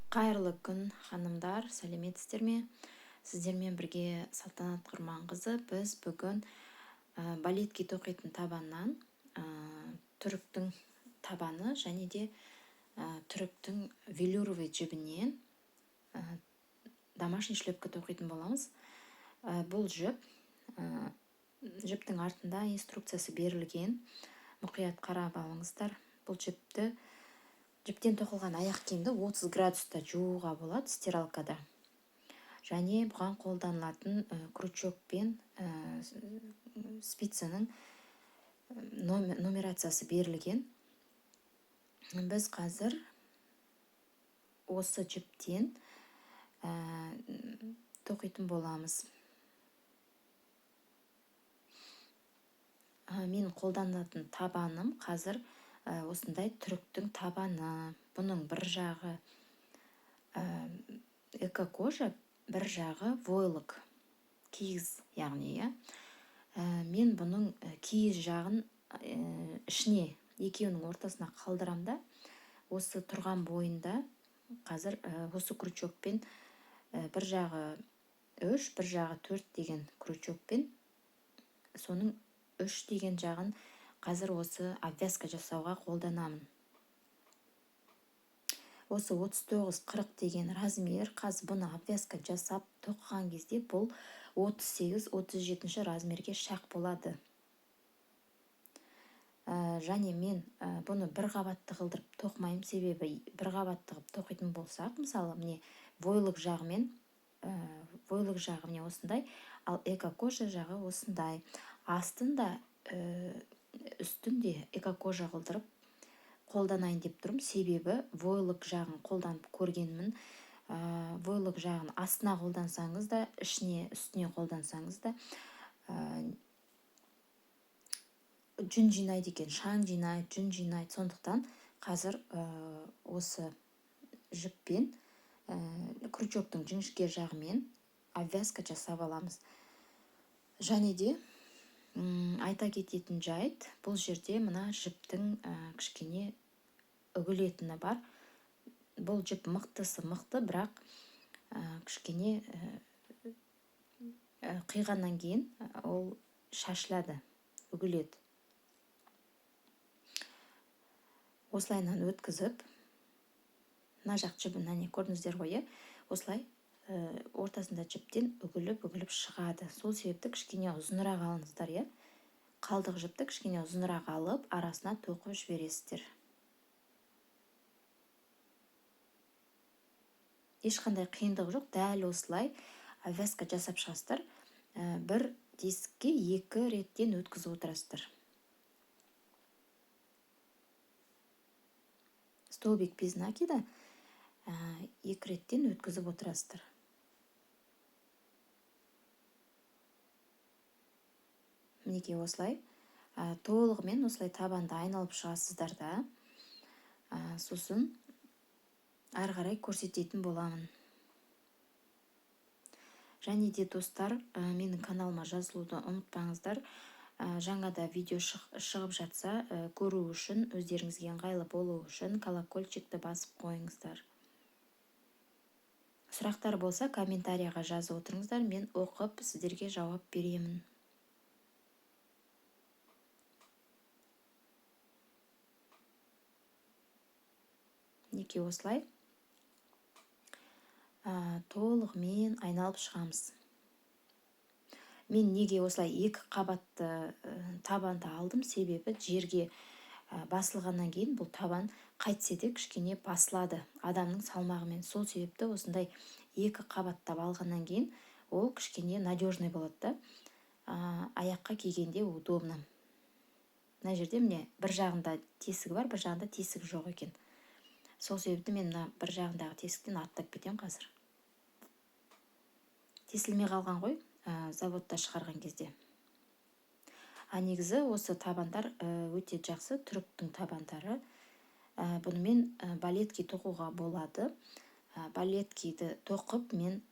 Қайырлы күн, ханымдар, сәлеметсіздер ме? Сіздермен бірге Салтанат Құрманқызы. Біз бүгін балетке тоқитын табаннан түріктің табаны және де түріктің велюровый жібінен домашний шлепка тоқитын боламыз. Бұл жіптің артында инструкциясы берілген. Мұқият қарап алыңыздар. Бұл жіптен тоқылған аяқ киімді 30 градуста жууға болады стиралкада. Және бұған қолданылатын крючок пен спицаның нумерациясы берілген. Біз қазір осы жіптен тоқитын боламыз. Мен қолданатын табаным қазір осындай түріктің табаны. Бұның бір жағы эко-кожа, бір жағы войлық киіз, яғни. Мен бұның киіз жағын ішіне, екеуінің ортасына қалдырамда, осы тұрған бойында қазір осы крючокпен бір жағы 3, бір жағы 4 деген крючокпен соның 3 деген жағын қазір осы обвязка жасауға қолданамын. Осы 39-40 деген размер, қазір бұны обвязка жасап тоқыған кезде бұл 38-37 размерге шақ болады. Және мен бұны бір қабатты қылдырып тоқымаймын, себебі бір қабатты қылып тоқитын болсақ, мысалы, міне войлық жағы міне осындай, ал эко-кожа жағы осындай. Астында үстінде эко-кожа қылдырып қолданайын деп тұрмын, себебі войлық жағын қолданып көргенмін. Войлық жағын астына қолдансаңыз да, үстіне қолдансаңыз да жүн жинайды екен, шаң жинайды, жүн жинайды. Сондықтан қазір осы жіппен крючоктың жіңішке жағымен обвязка жасап аламыз. Және де айта кететін жайт, бұл жерде мына жіптің кішкене үгілетіні бар. Бұл жіп мықтысы мықты, бірақ кішкене қиғаннан кейін ол шашылады, үгіледі. Осылайынан өткізіп, мына жақ жібін, көрдіңіздер ғой, осылай ортасында жіптен үгіліп шығады. Сол себепті кішкене ұзынырақ алыңыздар, қалдық жіпті кішкене ұзынырақ алып, арасына тоқып жібересіздер. Ешқандай қиындық жоқ, дәл осылай обвязка жасап шығасыздар. Бір тесікке 2 реттен өткізіп отырасыздар. Столбик без накида 2 реттен өткізіп отырасыздар. Мінекей осылай толығымен осылай табанды айналып шығасыздар да. Сосын ары қарай көрсететін боламын. Және де достар, менің каналыма жазылуды ұмытпаңыздар. Жаңада видео шығып жатса, көру үшін, өздеріңізге ыңғайлы болу үшін колокольчикті басып қойыңыздар. Сұрақтар болса, комментарияға жазып отырыңыздар, мен оқып сіздерге жауап беремін. Неке осылай толығымен айналып шығамыз. Мен неге осылай 2 қабатты табанды алдым, себебі жерге басылғаннан кейін бұл табан қайтсе де кішкене басылады адамның салмағымен. Сол себепті осындай 2 қабаттап алғаннан кейін ол кішкене надежный болады да, аяққа кигенде удобно. Мына жерде міне бір жағында тесігі бар, бір жағында тесігі жоқ екен. Сол себепті мен бір жағындағы тесіктен аттап кетем қазір. Тесілмей қалған ғой, заводта шығарған кезде. Негізі осы табандар өте жақсы, түріктің табандары. Бұнымен балетки тоқуға болады. Балеткиді тоқып мен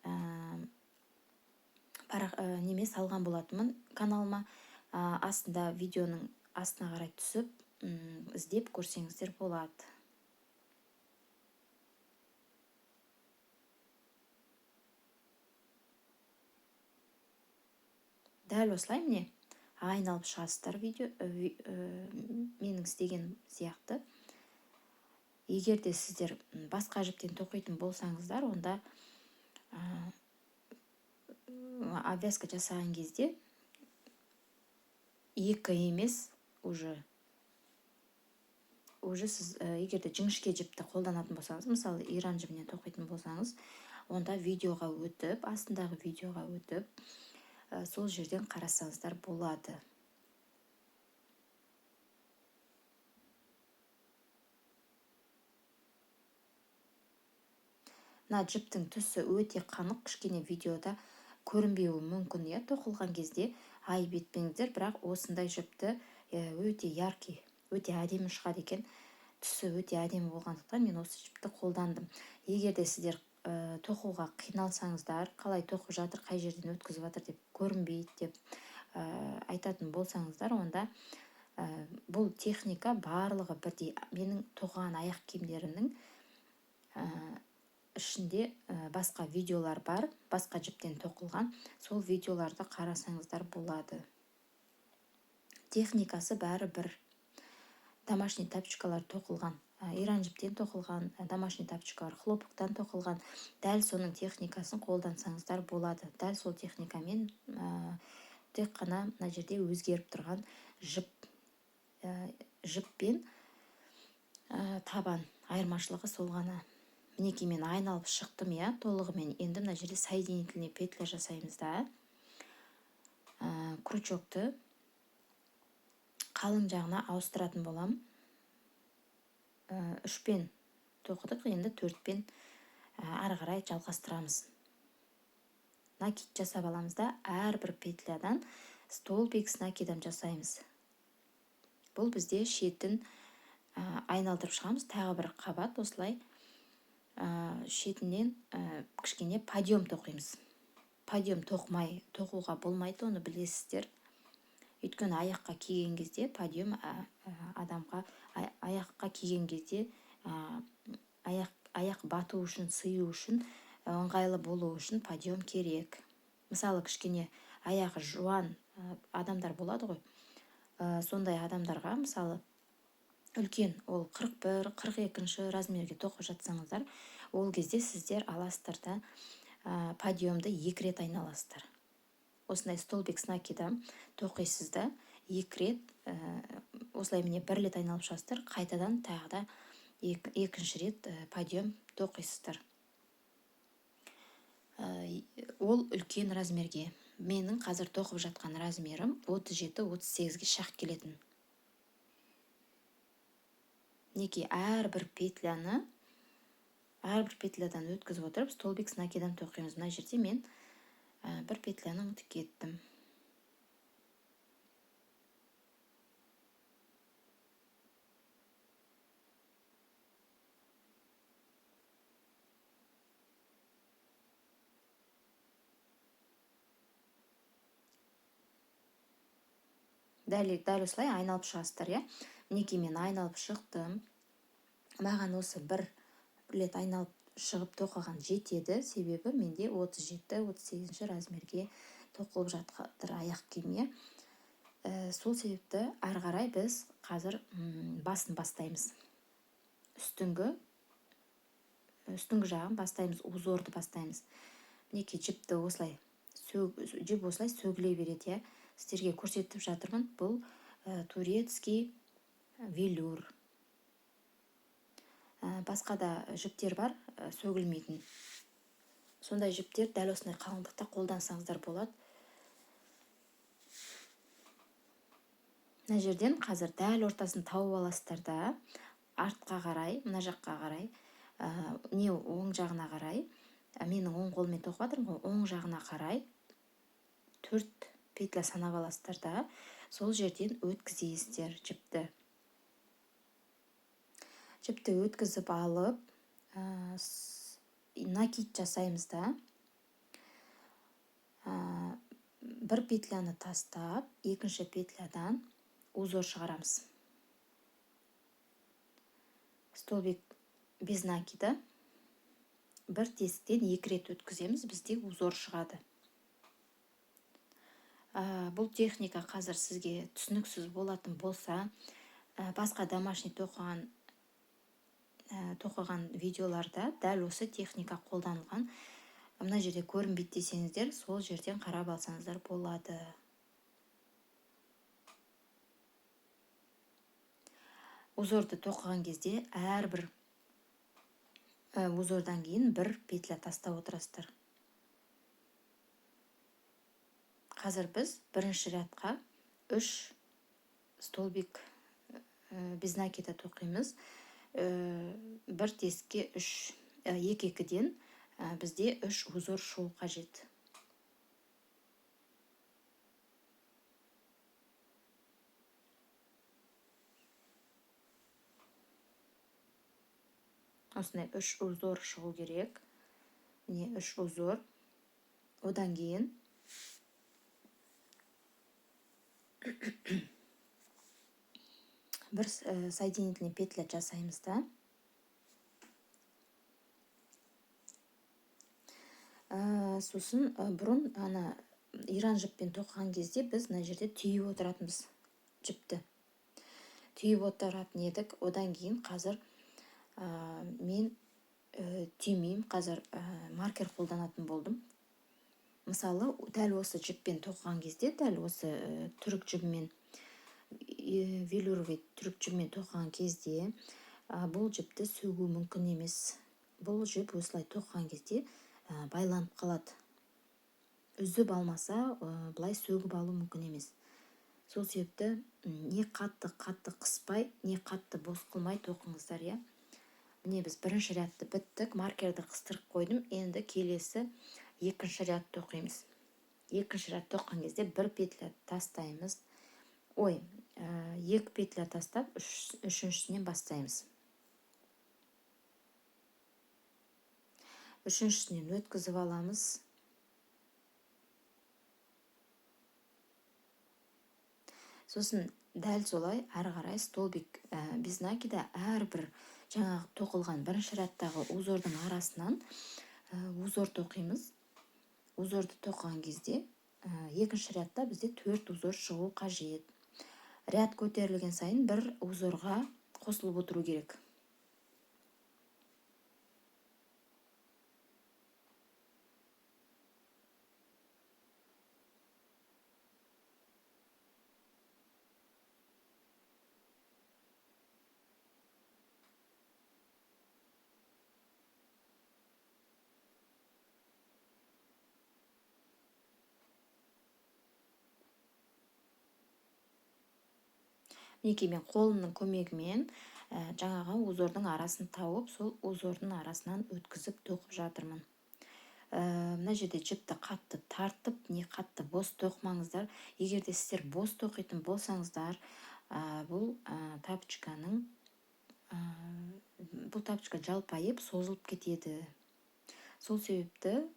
салған болатынмын каналыма. Астында видеоның астына қарай түсіп, іздеп көрсеңіздер болады. дәл осылай міне айналып шығасыздар менің істеген сияқты. Егер де сіздер басқа жіптен тоқитын болсаңыздар, онда обвязка жасаған кезде екі емес, уже сіз егер де жіңішке жіпті қолданатын болсаңыз, мысалы иран жібінен тоқитын болсаңыз, онда видеоға өтіп, астындағы видеоға өтіп, сол жерден қарасаңыздар болады. Мына жіптің түсі өте қанық, кішкене видеода көрінбеуі мүмкін, тоқылған кезде айып етпеңіздер, бірақ осындай жіпті өте яркий, өте әдемі шығады екен. Түсі өте әдемі болғандықтан мен осы жіпті қолдандым. Егер де сіздер тоқуға қиналсаңыздар, қалай тоқып жатыр, қай жерден өткізіп жатыр деп көрінбейді деп айтатын болсаңыздар, онда бұл техника барлығы бірдей. Менің тоқыған аяқ киімдерімнің ішінде басқа видеолар бар, басқа жіптен тоқылған, сол видеоларды қарасаңыздар болады. Техникасы бәрі бір. Домашний тапочкалар тоқылған, иран жіптен тоқылған, домашний тапочкалар хлопоктан тоқылған, дәл соның техникасын қолдансаңыздар болады. Дәл сол техникамен тек қана мына жерде өзгеріп тұрған жіп пен табан айырмашылығы сол ғана. Мінекей мен айналып шықтым, толығымен. Енді мына жерде соединительный петля жасаймыз да. Крючокты қалың жағына ауыстыратын болам. 3-пен тоқыдық, енді 4-пен ары қарай жалғастырамыз. Накид жасап аламыз да, әрбір петлядан столбик с накидом жасаймыз. Бұл бізде шетін айналдырып шығамыз, тағы бір қабат осылай шетінен кішкене подъем тоқимыз. Подъем тоқуға болмайды, оны білесіздер. Өйткені аяққа киген кезде подъем адамға аяққа киген кезде аяқ бату үшін, сыю үшін, ыңғайлы болу үшін подъем керек. Мысалы, кішкене аяғы жуан адамдар болады ғой. Сондай адамдарға, мысалы, үлкен, ол 41-42 размерге тоқып жатсаңыздар, ол кезде сіздер аласыздар да подъемды 2 рет айналасыздар. Осындай столбик с накидом тоқисыз да, 2 рет, осылай міне 1 рет айналып шығасыздар, қайтадан тағы да 2-ші рет подъем тоқисыздар. Ол үлкен размерге. Менің қазір тоқып жатқан размерім 37-38-ге шақ келетін. Неке әрбір петлядан өткізіп отырып, столбик с накидом тоқимыз. Мына жерде мен бір петляны ұмытып кеттім. Дәл осылай айналып шығасыздар, Мінекей мен айналып шықтым. Маған осы бір рет айналып шығып тоқыған жетеді, себебі менде 37-38 размерге тоқылып жатыр аяқ киім. Сол себепті ары қарай біз қазір басын бастаймыз. Үстіңгі жағын бастаймыз, узорды бастаймыз. Мінекей жіпті осылай сөгіле береді, Сіздерге көрсетіп жатырмын. Бұл турецкий велюр. Басқа да жіптер бар, сөгілмейтін. Сондай жіптер дәл осындай қалыңдықта қолдансаңыздар болады. Мына жерден қазір дәл ортасын тауып аласыздар да, артқа қарай, мына жаққа қарай, не оң жағына қарай, менің оң қолмен тоқып жатырмын ғой, оң жағына қарай 4 петля санап аласыздар да, сол жерден өткізесіздер жіпті. Жіпті өткізіп алып, накид жасаймыз да. Бір петляны тастап, 2-ші петлядан узор шығарамыз. Столбик без накида. Бір тесіктен 2 рет өткіземіз, бізде узор шығады. Бұл техника қазір сізге түсініксіз болатын болса, басқа домашний тоқыған видеоларда дәл осы техника қолданылған. Мына жерде көрінбейді десеңіздер, сол жерден қарап алсаңыздар болады. Узорды тоқыған кезде әрбір узордан кейін бір петля тастап отырасыздар. Қазір біз бірінші рядқа 3 столбик без накида тоқимыз. Бір тесікке 2-2-ден бізде 3 узор шығу қажет. Осындай 3 узор шығу керек. Міне 3 узор. Одан кейін бір соединительный петля жасаймыз да. Сосын бұрын иран жіппен тоқыған кезде біз мына жерде түйіп отыратынбыз жіпті. Түйіп отыратын едік. Одан кейін қазір мен түймеймін, қазір маркер қолданатын болдым. Мысалы, дәл осы жіппен тоқыған кезде, дәл осы түрік жіпмен, велюровый түрік жіпмен тоқыған кезде бұл жіпті сөгу мүмкін емес. Бұл жіп осылай тоқыған кезде байланып қалады. Үзіп алмаса, бұлай сөгіп алу мүмкін емес. Сол себепті не қатты қыспай, не қатты бос қылмай тоқыңыздар, я. Міне біз бірінші рядты біттік, маркерді қыстырып қойдым. Енді келесі екінші ряд тоқимыз. Екінші ряд тоққан кезде бір петля тастаймыз. 2 петля тастап, үшіншісінен бастаймыз. Үшіншісінен өткізіп аламыз. Сосын дәл солай ары қарай столбик без накида әрбір жаңағы тоқылған бірінші рядтағы узордың арасынан узор тоқимыз. Узорды тоқыған кезде екінші рядта бізде 4 узор шығу қажет. Ряд көтерілген сайын бір узорға қосылып отыру керек. Мінекей мен қолымның көмегімен жаңағы узордың арасын тауып, сол узордың арасынан өткізіп тоқып жатырмын. Мына жерде жіпті қатты тартып, не қатты бос тоқымаңыздар. Егер де сіздер бос тоқитын болсаңыздар, бұл тапочка жалпайып, созылып кетеді. Сол себепті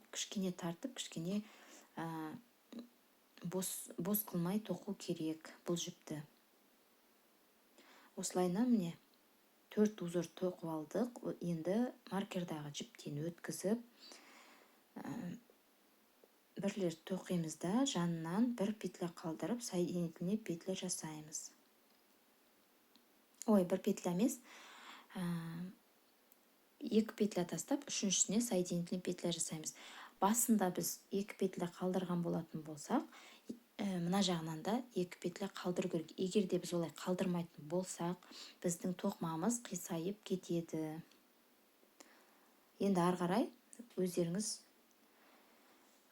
кішкене тартып, кішкене бос қылмай тоқу керек бұл жіпті. Осылайна міне 4 узор тоқып алдық. Енді маркердағы жіптен өткізіп, бірлер тоқимыз да, жанынан бір петля қалдырып, соединительный петля жасаймыз. Бір петля емес, 2 петля тастап, үшіншісіне соединительный петля жасаймыз. Басында біз 2 петля қалдырған болатын болсақ, мына жағынан да 2 петля қалдыру керек. Егер де біз олай қалдырмайтын болсақ, біздің тоқымамыз қисайып кетеді. Енді ары қарай өздеріңіз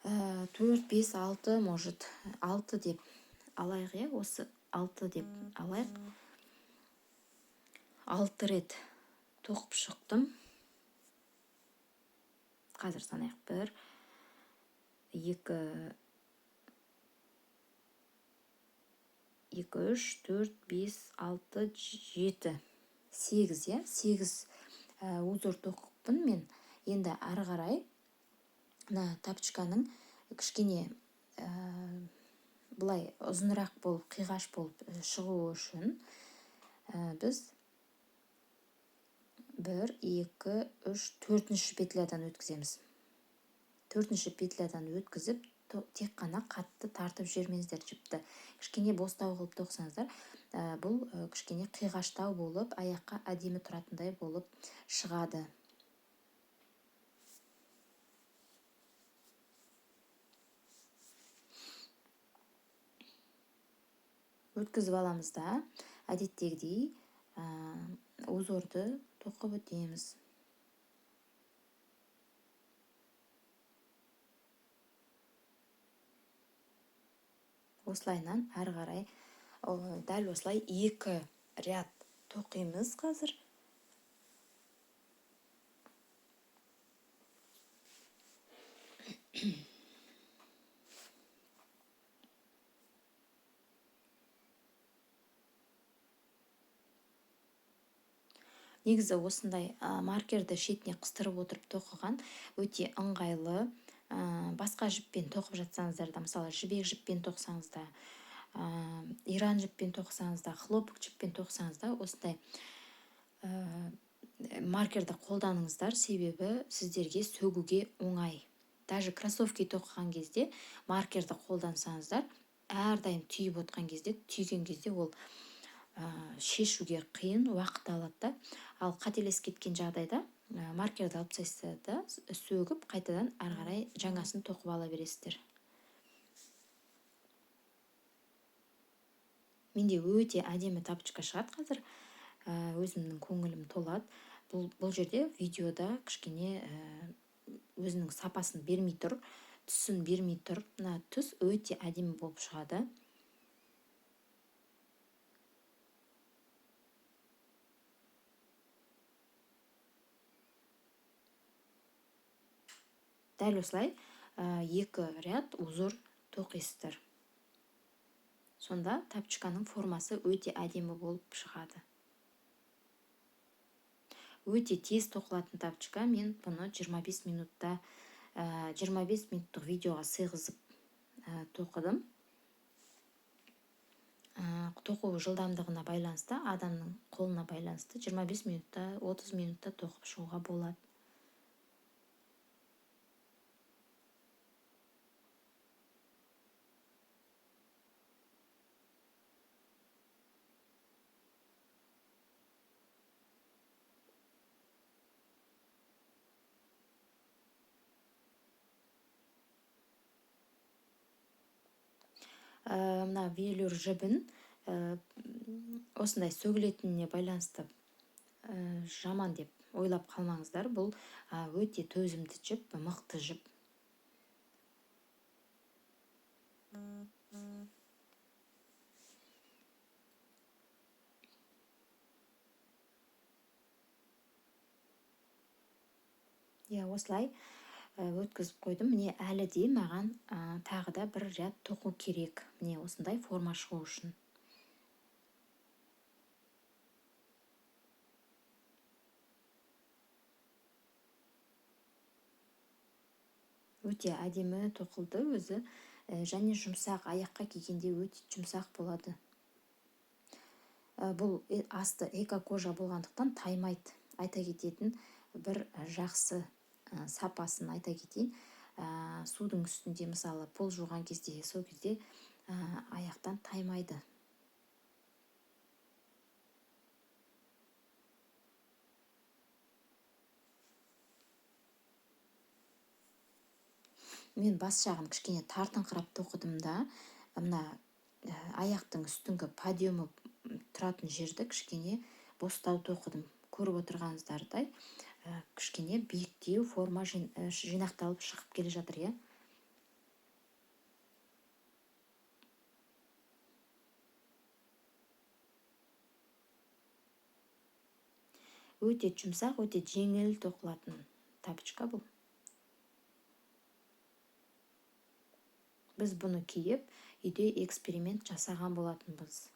4, 5, 6, может 6 деп алайық, е, осы 6 деп алайық. 6 рет тоқып шықтым. Қазір санайық. 1, 2, 3, 4, 5, 6, 7, 8, я? 8 узор тоқыппын мен. Енді ары қарай тапочканың кішкене бұлай ұзынырақ болып, қиғаш болып шығу үшін біз 1, 2, 3, 4-ші петлядан өткіземіз. 4-ші петлядан өткізіп, тек қана қатты тартып жібермеңіздер жіпті. Кішкене бостау қылып тоқсаңыздар, бұл кішкене қиғаштау болып, аяққа әдемі тұратындай болып шығады. Өткізіп аламыз да, әдеттегідей узорды тоқып өтеміз. Осылайынан әрі қарай дәл осылай 2 ряд тоқимыз қазір. Негізі осындай маркерді шетіне қыстырып отырып тоқыған өте ыңғайлы. Басқа жіппен тоқып жатсаңыздар да, мысалы жібек жіппен тоқсаңыз да, иран жіппен тоқсаңыз да, хлопок жіппен тоқсаңыз да, осындай маркерді қолданыңыздар, себебі сіздерге сөгуге оңай. Даже кроссовки тоқыған кезде маркерді қолдансаңыздар, әрдайым түйіп отқан кезде, түйген кезде ол шешуге қиын, уақыт алады да. Ал қателесіп кеткен жағдайда маркерді алып тастайсыздар да, сөгіп қайтадан әрі қарай жаңасын тоқып ала бересіздер. Менде өте әдемі тапочка шығады қазір. Өзімнің көңілім толады. Бұл жерде видеода кішкене өзінің сапасын бермей тұр, түсін бермей тұр. Мына түс өте әдемі болып шығады. Дәл осылай 2 ряд узор тоқисыздар. Сонда тапочканың формасы өте әдемі болып шығады. Өте тез тоқылатын тапочка. Мен бұны 25 минутта 25 минуттық видеоға сыйғызып тоқыдым. Тоқу жылдамдығына байланысты, адамның қолына байланысты 25 минутта, 30 минутта тоқып шығуға болады. Мына велюр жібін осындай сөгілетініне байланысты жаман деп ойлап қалмаңыздар. Бұл өте төзімді жіп, мықты жіп. Осылай өткізіп қойдым. Міне әлі де маған тағы да 1 ряд тоқу керек. Міне осындай форма шығу үшін. Өте әдемі тоқылды өзі, және жұмсақ, аяққа кигенде өте жұмсақ болады. Бұл асты эко-кожа болғандықтан таймайды. Айта кететін бір жақсы сапасын айта кетейін. Судың үстінде, мысалы, пол жуған кезде, сол кезде аяқтан таймайды. Мен бас жағын кішкене тартыңқырап тоқыдым да, мына аяқтың үстіңгі подиумы тұратын жерді кішкене бостау тоқыдым. Көріп отырғаныңыздардай, кішкене биіктеу форма жинақталып шығып келе жатыр. Өте жұмсақ, өте жеңіл тоқылатын тапочка бұл. Біз бұны киіп, үйде эксперимент жасаған болатынбыз.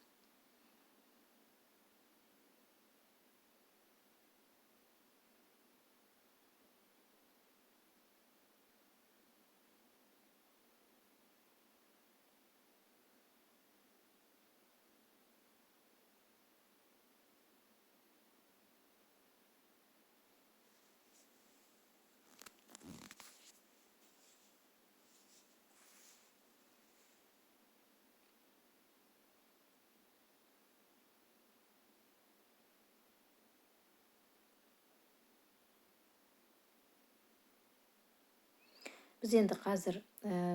Біз енді қазір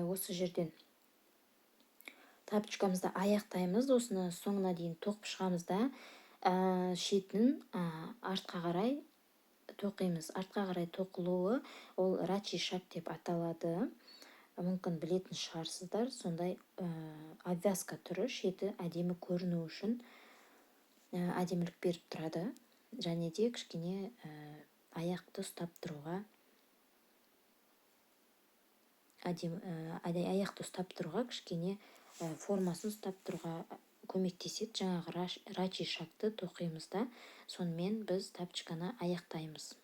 осы жерден тапочкамызды аяқтаймыз. Осыны соңына дейін тоқып шығамыз да шетін артқа қарай тоқимыз. Артқа қарай тоқылуы ол рачи шаг деп аталады. Мүмкін білетін шығарсыздар. Сондай обвязка түрі, шеті әдемі көріну үшін әдемілік беріп тұрады. Және де кішкене аяқты ұстап тұруға аяқты ұстап тұруға кішкене формасын ұстап тұруға көмектеседі. Жаңағы рачи шагты тоқимыз да сонымен біз тапочканы аяқтаймыз.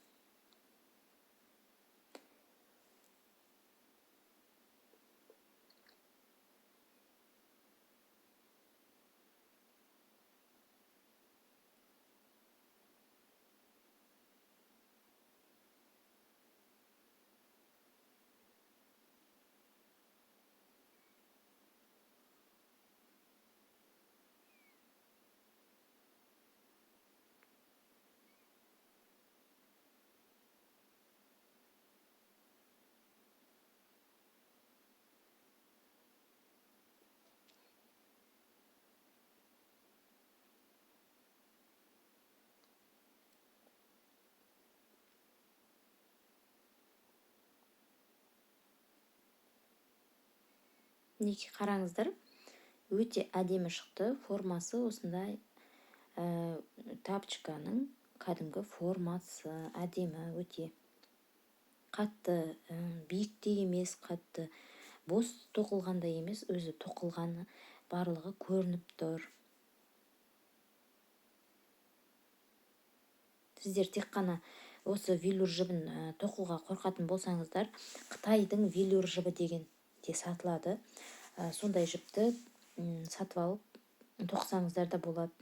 Неке қараңыздар, өте әдемі шықты. Формасы осындай тапочканың кәдімгі формасы әдемі, өте қатты биік те емес, қатты бос тоқылғандай емес, өзі тоқылғаны барлығы көрініп тұр. Сіздер тек қана осы велюр жібін тоқуға қорқатын болсаңыздар, Қытайдың велюр жібі деген де сатылады. Сондай жіпті сатып алып тоқсаңыздар да болады.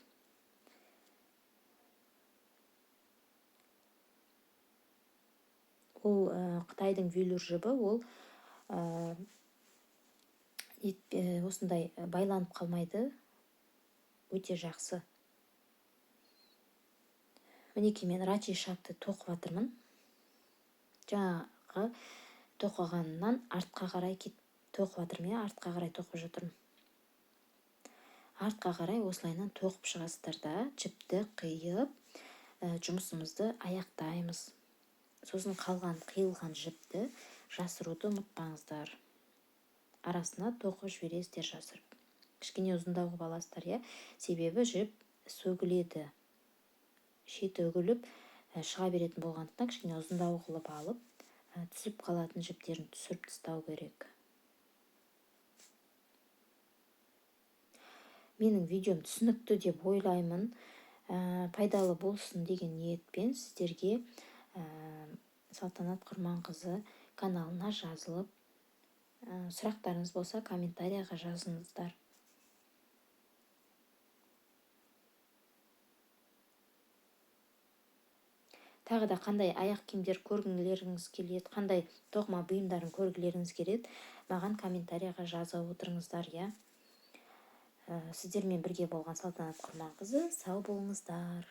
Ол Қытайдың велюр жібі, ол осындай байланып қалмайды, өте жақсы. Мінекей мен рачи шагты тоқып жатырмын. Жаңағы тоқығаннан артқа қарай тоқып жатырмын. Артқа қарай тоқып жатырмын. Артқа қарай осылайынан тоқып шығасыздар да жіпті қиып жұмысымызды аяқтаймыз. Сосын қалған қиылған жіпті жасыруды ұмытпаңыздар. Арасына тоқып жібересіздер жасырып. Кішкене ұзындау қылып аласыздар, себебі жіп сөгіледі. Шеті үгіліп шыға беретін болғандықтан кішкене ұзындау қылып алып, түсіп қалатын жіптерін түсіріп тастау керек. Менің видеом түсінікті деп ойлаймын. Пайдалы болсын деген ниетпен сіздерге Салтанат Құрманқызы каналына жазылып, сұрақтарыңыз болса комментарияға жазыңыздар. Тағы да қандай аяқ киімдер көргілеріңіз келеді, қандай тоқыма бұйымдарын көргілеріңіз келеді, маған комментарияға жазып отырыңыздар. Сіздермен бірге болған Салтанат Құрманқызы. Сау болыңыздар.